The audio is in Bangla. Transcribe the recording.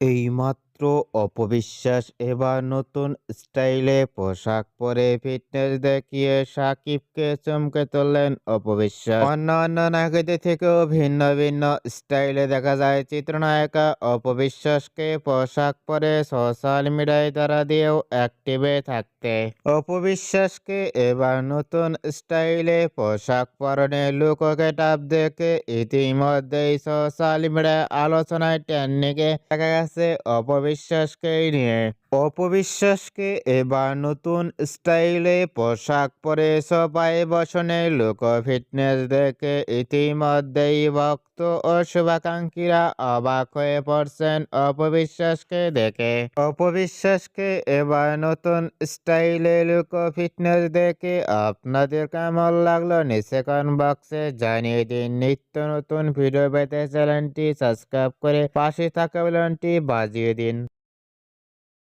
এইমাত্র অপবিশ্বাস এবার নতুন স্টাইলে পোশাক পরে ফিটনেস দেখিয়ে সাকিবকে চমকে তুললেন অপবিশ্বাস। অন্যান্য নায়িকাদের থেকেও ভিন্ন ভিন্ন স্টাইলে দেখা যায় চিত্রনায়িকা অপবিশ্বাসকে পোশাক পরে সোশ্যাল মিডিয়ায় তারা দিয়েও অ্যাক্টিভে থাকতে। অপবিশ্বাসকে এবার নতুন স্টাইলে পোশাক পরনে লুক গেটআপ দেখে ইতিমধ্যেই সোশ্যাল মিডিয়ায় আলোচনায় ট্রেন্ডিংয়ে দেখা গেছে অপবিশ্বাসকে নিয়ে। অপবিশ্বাসকে এবার নতুন স্টাইলে পোশাক পরে সবাই বসনে লুক ফিটনেস দেখে ইতিমধ্যেই ভক্ত ও শুভাকাঙ্ক্ষীরা অবাক হয়ে পড়ছেন অপবিশ্বাসকে দেখে। অপবিশ্বাসকে এবার নতুন স্টাইলে লুক ফিটনেস দেখে আপনাদের কেমন লাগলো নিচে কমেন্ট বক্সে জানিয়ে দিন। নিত্য নতুন ভিডিও পেতে চ্যানেলটি সাবস্ক্রাইব করে পাশে থাকা বেলটি বাজিয়ে দিন।